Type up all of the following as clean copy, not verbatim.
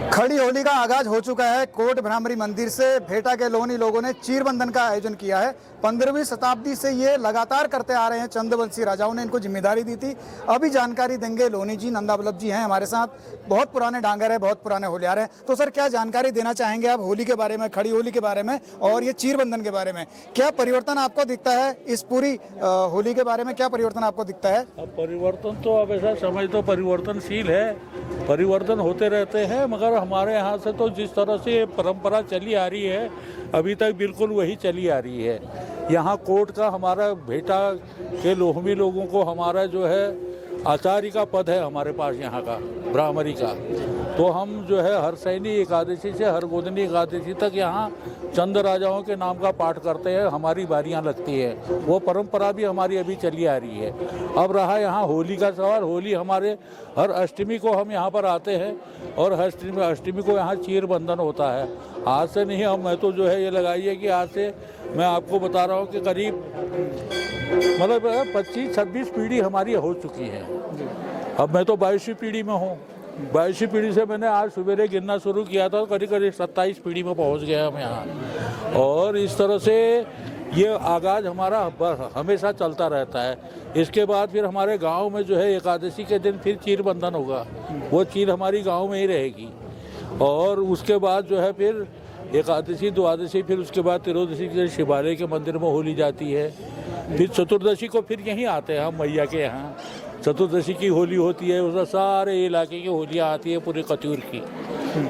खड़ी होली का आगाज हो चुका है। कोट भ्रामरी मंदिर से भेटा के लोहनी लोगों ने चीरबंधन का आयोजन किया है। 15वीं शताब्दी से ये लगातार करते आ रहे हैं। चंद्रवंशी राजाओं ने इनको जिम्मेदारी दी थी। अभी जानकारी देंगे लोहनी जी, नंदा वल्लभ जी हैं हमारे साथ, बहुत पुराने डांगर है, बहुत पुराने होलियार हैं। तो सर, क्या जानकारी देना चाहेंगे आप होली के बारे में, खड़ी होली के बारे में और ये चीरबंधन के बारे में? क्या परिवर्तन आपको दिखता है इस पूरी होली के बारे में? क्या परिवर्तन आपको दिखता है? अब परिवर्तन तो अब ऐसा समझ तो परिवर्तनशील है, परिवर्तन होते रहते हैं, मगर हमारे यहाँ से तो जिस तरह से परंपरा चली आ रही है अभी तक बिल्कुल वही चली आ रही है। यहाँ कोट का हमारा भेटा के लोहमी लोगों को हमारा जो है आचार्य का पद है हमारे पास यहाँ का ब्राह्मणी का। तो हम जो है हर सैनी एकादशी से हर गोदनी एकादशी तक यहाँ चंद राजाओं के नाम का पाठ करते हैं, हमारी बारियाँ लगती है। वो परंपरा भी हमारी अभी चली आ रही है। अब रहा यहाँ होली का सवाल। होली हमारे हर अष्टमी को हम यहाँ पर आते हैं और हर अष्टमी को यहाँ चीरबंधन होता है। आज से नहीं, हम मैं तो जो है ये लगाइए कि आज से मैं आपको बता रहा हूँ कि करीब मतलब 25-26 पीढ़ी हमारी हो चुकी है। अब मैं तो 22वीं पीढ़ी में हूँ। 22वीं पीढ़ी से मैंने आज सवेरे गिनना शुरू किया था, करीब करीब 27 पीढ़ी में पहुँच गया हम यहाँ। और इस तरह से ये आगाज हमारा हमेशा चलता रहता है। इसके बाद फिर हमारे गांव में जो है एकादशी के दिन फिर चीरबंधन होगा। वो चीर हमारी गांव में ही रहेगी। और उसके बाद जो है फिर एकादशी, द्वादशी, फिर उसके बाद त्रयोदशी के शिवालय के मंदिर में होली जाती है। फिर चतुर्दशी को फिर यहीं आते हैं हम मैया के यहाँ। चतुर्दशी की होली होती है, उसमें सारे इलाके की होलियाँ आती है, पूरे कतूर की।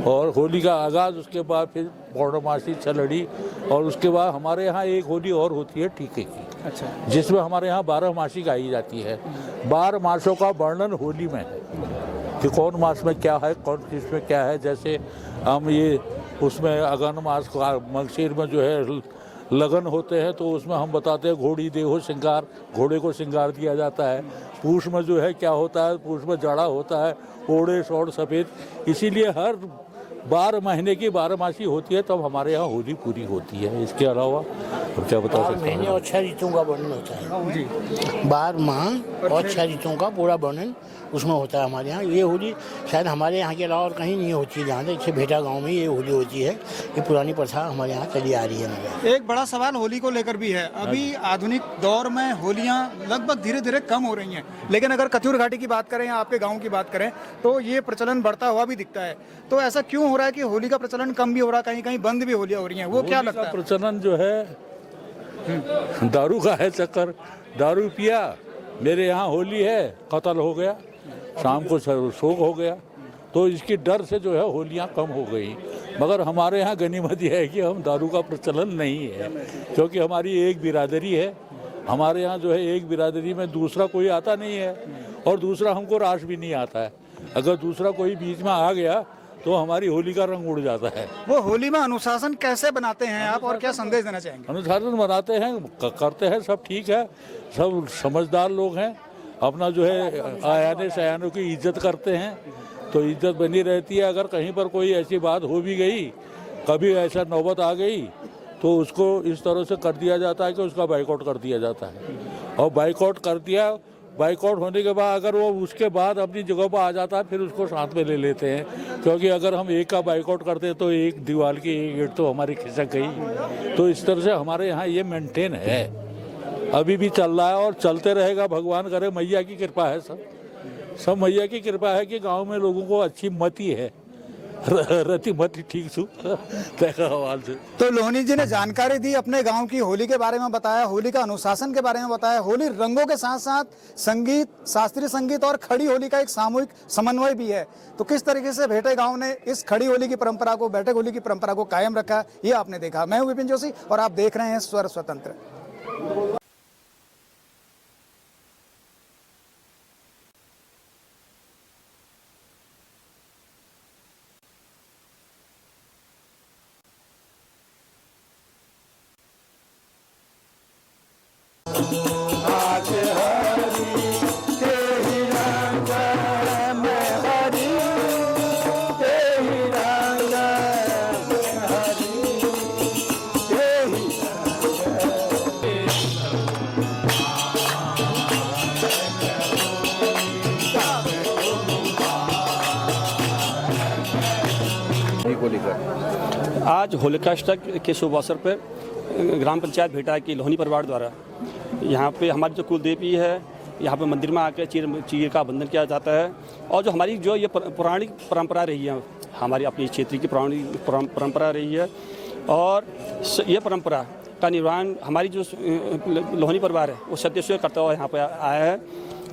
और होली का आगाज़ उसके बाद फिर पौर्णमासी, छलड़ी, और उसके बाद हमारे यहाँ एक होली और होती है टीके की। अच्छा। जिसमें हमारे यहाँ 12 मासी गाई जाती है। 12 मासों का वर्णन होली में है कि कौन मास में क्या है, कौन किस में क्या है। जैसे हम ये उसमें अगन मास मगशीर में जो है लगन होते हैं, तो उसमें हम बताते हैं घोड़ी देहो श्रृंगार, घोड़े को श्रृंगार दिया जाता है। पूष में जो है क्या होता है, पूष में जड़ा होता है, ओढ़े सोड़ सफ़ेद। इसीलिए हर 12 महीने की 12 मासी होती है, तब हमारे यहाँ होली पूरी होती है। इसके अलावा और क्या बता सकते हैं? महीने और 6 ऋतुओं का वर्णन होता है। 12 माह और 6 ऋतुओं का पूरा वर्णन उसमें होता है हमारे यहाँ। ये होली शायद हमारे यहाँ के अलावा और कहीं नहीं होती है। जहाँ तक इसे भेटा गांव में ये होली होती है। ये पुरानी प्रथा हमारे यहाँ चली आ रही है। एक बड़ा सवाल होली को लेकर भी है। अभी आधुनिक दौर में होलियाँ लगभग धीरे धीरे कम हो रही हैं, लेकिन अगर कथूर घाटी की बात करें या आपके गाँव की बात करें तो ये प्रचलन बढ़ता हुआ भी दिखता है। तो ऐसा क्यों हो रहा है कि होली का प्रचलन कम भी हो रहा है, कहीं कहीं बंद भी होलियाँ हो रही हैं? वो क्या लगता है? प्रचलन जो है दारू का है चक्कर। दारू पिया, मेरे यहाँ होली है, कत्ल हो गया, शाम को शोक हो गया। तो इसकी डर से जो है होलियाँ कम हो गई। मगर हमारे यहाँ गनीमत यह है कि हम दारू का प्रचलन नहीं है, क्योंकि हमारी एक बिरादरी है। हमारे यहाँ जो है एक बिरादरी में दूसरा कोई आता नहीं है, और दूसरा हमको राश भी नहीं आता है। अगर दूसरा कोई बीच में आ गया तो हमारी होली का रंग उड़ जाता है। वो होली में अनुशासन कैसे बनाते हैं आप, और क्या संदेश देना चाहेंगे? अनुशासन बनाते हैं, करते हैं, सब ठीक है, सब समझदार लोग हैं। अपना जो है आयाने सयानों की इज्जत करते हैं, तो इज्जत बनी रहती है। अगर कहीं पर कोई ऐसी बात हो भी गई, कभी ऐसा नौबत आ गई, तो उसको इस तरह से कर दिया जाता है कि उसका बाइकआउट कर दिया जाता है। और बाइकआउट कर दिया, बाइकआउट होने के बाद अगर वो उसके बाद अपनी जगह पर आ जाता है, फिर उसको साथ में ले लेते हैं। क्योंकि अगर हम एक का बाइकआउट करते हैं तो एक दीवार की एक ईंट तो हमारी खिसक गई। तो इस तरह से हमारे यहाँ ये मेंटेन है, अभी भी चल रहा है और चलते रहेगा। भगवान करे, मैया की कृपा है, सब मैया की कृपा है कि गांव में लोगों को अच्छी मति है, रति मति ठीक से। तो लोहनी जी ने जानकारी दी, अपने गांव की होली के बारे में बताया, होली का अनुशासन के बारे में बताया। होली रंगों के साथ साथ संगीत, शास्त्रीय संगीत और खड़ी होली का एक सामूहिक समन्वय भी है। तो किस तरीके से भेटे गांव ने इस खड़ी होली की परंपरा को, बैठक होली की परंपरा को कायम रखा, ये आपने देखा। मैं हूं विपिन जोशी और आप देख रहे हैं स्वर स्वतंत्र। को लेकर? आज होलिकाष्टक के शुभ अवसर पर ग्राम पंचायत भेटा की लोहनी परिवार द्वारा यहाँ पे हमारी जो कुल देवी है, यहाँ पे मंदिर में आकर चीर का बंधन किया जाता है। और जो हमारी जो ये पौराणिक परंपरा रही है, हमारी अपनी क्षेत्र की पौराणिक परंपरा रही है, और ये परंपरा का निर्वहन हमारी जो लोहनी परिवार है वो सदस्यों करता हुआ यहाँ पे आया है।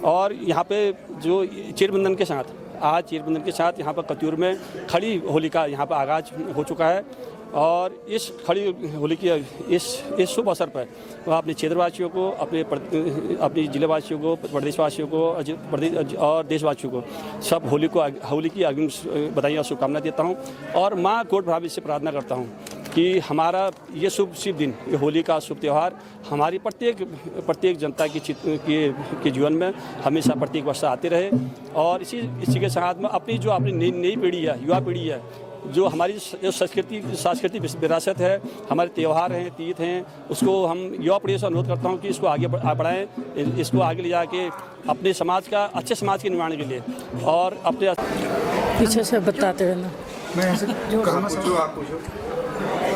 और यहाँ पे जो चीरबंधन के साथ, आज चीरबंधन के साथ यहाँ पर कत्यूर में खड़ी होली का यहाँ पर आगाज हो चुका है। और इस खड़ी होली की इस शुभ अवसर पर वह अपने क्षेत्रवासियों को, अपने जिलेवासियों को, प्रदेशवासियों को और देशवासियों को सब होली की अग्रिम बधाई और शुभकामना देता हूँ। और माँ कोट भ्रामरी से प्रार्थना करता हूँ कि हमारा ये शुभ दिन, ये होली का शुभ त्यौहार हमारी प्रत्येक जनता के जीवन में हमेशा प्रत्येक वर्ष आते रहे। और इसी के साथ में अपनी नई पीढ़ी है, युवा पीढ़ी है, जो हमारी सांस्कृतिक विरासत है, हमारे त्यौहार हैं, तीज हैं, उसको हम युवा पीढ़ी से अनुरोध करता हूँ कि इसको आगे बढ़ाएं, इसको आगे ले जाके अपने समाज का, अच्छे समाज के निर्माण के लिए और अपने पीछे से बताते रहना। मैं ऐसे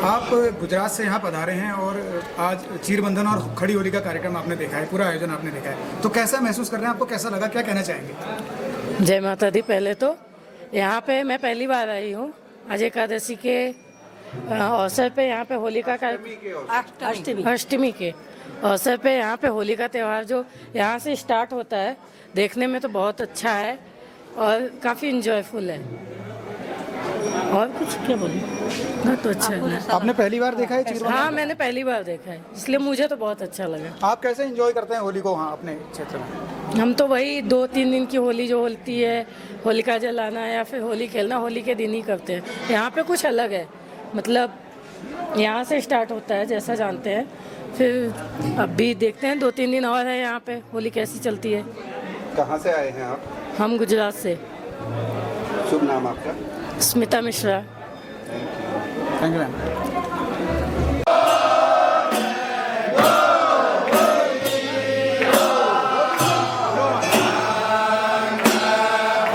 आप गुजरात से यहाँ पधारे हैं और आज चीरबंधन और खड़ी होली का कार्यक्रम आपने देखा है, पूरा आयोजन आपने देखा है, तो कैसा महसूस कर रहे हैं? आपको कैसा लगा, क्या कहना चाहेंगे? जय माता दी। पहले तो यहाँ पे मैं पहली बार आई हूँ आज एकादशी के अवसर पे, यहाँ पे होली का अष्टमी के अवसर पे यहाँ पे होली का त्यौहार जो यहाँ से स्टार्ट होता है, देखने में तो बहुत अच्छा है और काफ़ी इंजॉयफुल है। और कुछ क्या बोलूं, ना तो अच्छा है। आपने पहली बार देखा है चीरबंधन? हाँ, मैंने पहली बार देखा है, इसलिए मुझे तो बहुत अच्छा लगा। आप कैसे एंजॉय करते हैं होली को वहाँ अपने क्षेत्र में? हम तो वही 2-3 दिन की होली जो होती है, होलिका जलाना या फिर होली खेलना, होली के दिन ही करते हैं। यहाँ पे कुछ अलग है, मतलब यहाँ से स्टार्ट होता है जैसा जानते हैं, फिर अब भी देखते हैं 2-3 दिन और है यहाँ पे होली कैसी चलती है। कहाँ से आए हैं आप? हम गुजरात से। शुभ नाम आपका? Smita Mishra. Thank you ma'am.